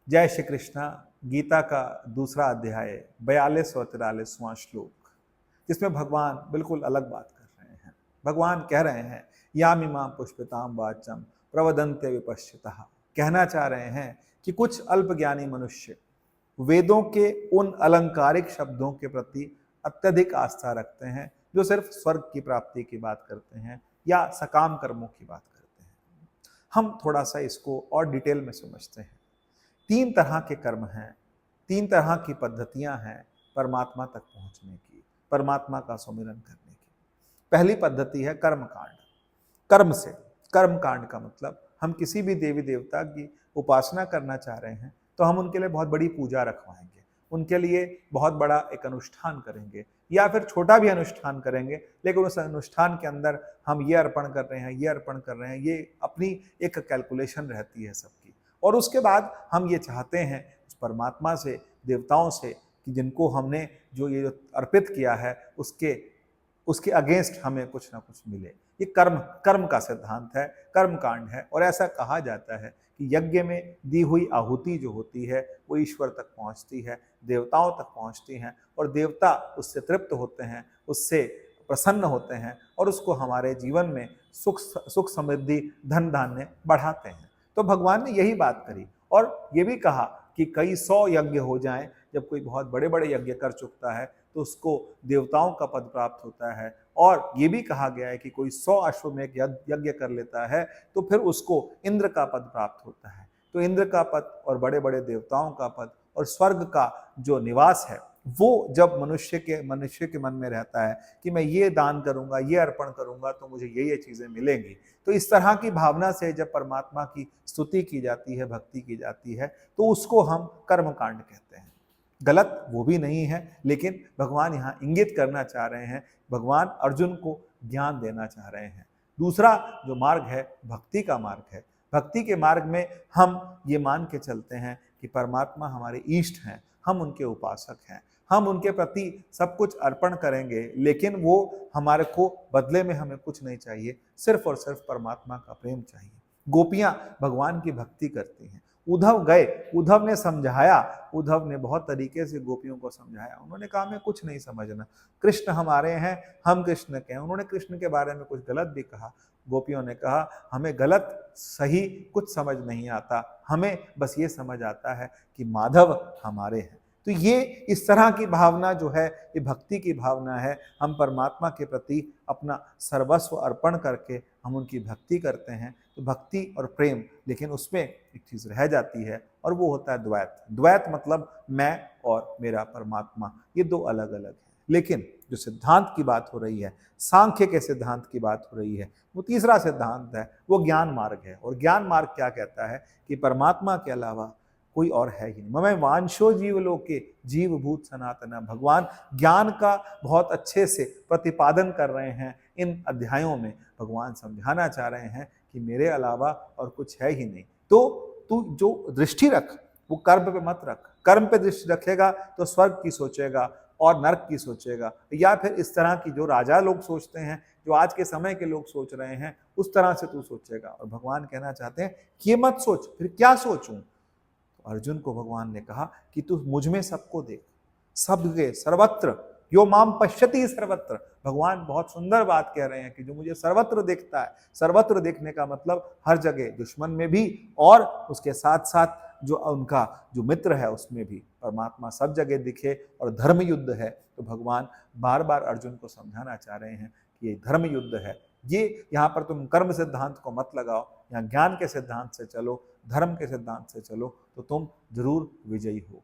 जय श्री कृष्णा। गीता का दूसरा अध्याय 42 और 43वां श्लोक, जिसमें भगवान बिल्कुल अलग बात कर रहे हैं। भगवान कह रहे हैं यामिमां पुष्पितां वाचम प्रवदन्ते विपश्चितः। कहना चाह रहे हैं कि कुछ अल्पज्ञानी मनुष्य वेदों के उन अलंकारिक शब्दों के प्रति अत्यधिक आस्था रखते हैं जो सिर्फ स्वर्ग की प्राप्ति की बात करते हैं या सकाम कर्मों की बात करते हैं। हम थोड़ा सा इसको और डिटेल में समझते हैं। 3 तरह के कर्म हैं, 3 तरह की पद्धतियां हैं परमात्मा तक पहुंचने की, परमात्मा का सुमिरन करने की। पहली पद्धति है कर्मकांड। कर्म से, कर्मकांड का मतलब हम किसी भी देवी देवता की उपासना करना चाह रहे हैं तो हम उनके लिए बहुत बड़ी पूजा रखवाएंगे, उनके लिए बहुत बड़ा एक अनुष्ठान करेंगे या फिर छोटा भी अनुष्ठान करेंगे, लेकिन उस अनुष्ठान के अंदर हम ये अर्पण कर रहे हैं, ये अर्पण कर रहे हैं, ये अपनी एक कैलकुलेशन रहती है सबकी। और उसके बाद हम ये चाहते हैं उस परमात्मा से, देवताओं से, कि जिनको हमने जो ये अर्पित किया है उसके अगेंस्ट हमें कुछ ना कुछ मिले। ये कर्म का सिद्धांत है, कर्म कांड है। और ऐसा कहा जाता है कि यज्ञ में दी हुई आहुति जो होती है वो ईश्वर तक पहुंचती है, देवताओं तक पहुंचती हैं, और देवता उससे तृप्त होते हैं, उससे प्रसन्न होते हैं और उसको हमारे जीवन में सुख समृद्धि धन धान्य बढ़ाते हैं। तो भगवान ने यही बात करी और ये भी कहा कि कई 100 यज्ञ हो जाएं। जब कोई बहुत बड़े बड़े यज्ञ कर चुकता है तो उसको देवताओं का पद प्राप्त होता है। और ये भी कहा गया है कि कोई 100 अश्वमेध यज्ञ कर लेता है तो फिर उसको इंद्र का पद प्राप्त होता है। तो इंद्र का पद और बड़े बड़े देवताओं का पद और स्वर्ग का जो निवास है वो जब मनुष्य के मन में रहता है कि मैं ये दान करूंगा, ये अर्पण करूंगा तो मुझे ये चीजें मिलेंगी, तो इस तरह की भावना से जब परमात्मा की स्तुति की जाती है, भक्ति की जाती है, तो उसको हम कर्मकांड कहते हैं। गलत वो भी नहीं है, लेकिन भगवान यहाँ इंगित करना चाह रहे हैं, भगवान अर्जुन को ज्ञान देना चाह रहे हैं। दूसरा जो मार्ग है भक्ति का मार्ग है। भक्ति के मार्ग में हम ये मान के चलते हैं कि परमात्मा हमारे इष्ट हैं, हम उनके उपासक हैं, हम उनके प्रति सब कुछ अर्पण करेंगे, लेकिन वो हमारे को बदले में हमें कुछ नहीं चाहिए, सिर्फ और सिर्फ परमात्मा का प्रेम चाहिए। गोपियां भगवान की भक्ति करती हैं। उद्धव गए, उद्धव ने समझाया, उद्धव ने बहुत तरीके से गोपियों को समझाया। उन्होंने कहा हमें कुछ नहीं समझना, कृष्ण हमारे हैं, हम कृष्ण के हैं। उन्होंने कृष्ण के बारे में कुछ गलत भी कहा। गोपियों ने कहा हमें गलत सही कुछ समझ नहीं आता, हमें बस ये समझ आता है कि माधव हमारे हैं। तो ये इस तरह की भावना जो है ये भक्ति की भावना है। हम परमात्मा के प्रति अपना सर्वस्व अर्पण करके हम उनकी भक्ति करते हैं। तो भक्ति और प्रेम, लेकिन उसमें एक चीज रह जाती है और वो होता है द्वैत। द्वैत मतलब मैं और मेरा परमात्मा, ये दो अलग अलग है। लेकिन जो सिद्धांत की बात हो रही है, सांख्य के सिद्धांत की बात हो रही है, वो तीसरा सिद्धांत है, वो ज्ञान मार्ग है। और ज्ञान मार्ग क्या कहता है कि परमात्मा के अलावा कोई और है ही नहीं। ममै वांशो जीवलोके जीवभूत सनातन। भगवान ज्ञान का बहुत अच्छे से प्रतिपादन कर रहे हैं इन अध्यायों में। भगवान समझाना चाह रहे हैं कि मेरे अलावा और कुछ है ही नहीं। तो तू जो दृष्टि रख वो कर्म पे मत रख। कर्म पे दृष्टि रखेगा तो स्वर्ग की सोचेगा और नरक की सोचेगा, या फिर इस तरह की जो राजा लोग सोचते हैं, जो आज के समय के लोग सोच रहे हैं, उस तरह से तू सोचेगा। और भगवान कहना चाहते हैं कि ये मत सोच, फिर क्या सोचूं। अर्जुन को भगवान ने कहा कि तू मुझ में सबको देख, सबके सर्वत्र, यो माम पश्यति सर्वत्र। भगवान बहुत सुंदर बात कह रहे हैं कि जो मुझे सर्वत्र देखता है। सर्वत्र देखने का मतलब हर जगह, दुश्मन में भी और उसके साथ साथ जो उनका जो मित्र है उसमें भी परमात्मा सब जगह दिखे। और धर्म युद्ध है, तो भगवान बार बार अर्जुन को समझाना चाह रहे हैं कि ये धर्म युद्ध है। ये यहाँ पर तुम कर्म सिद्धांत को मत लगाओ, यहाँ ज्ञान के सिद्धांत से चलो, धर्म के सिद्धांत से चलो, तो तुम जरूर विजयी हो।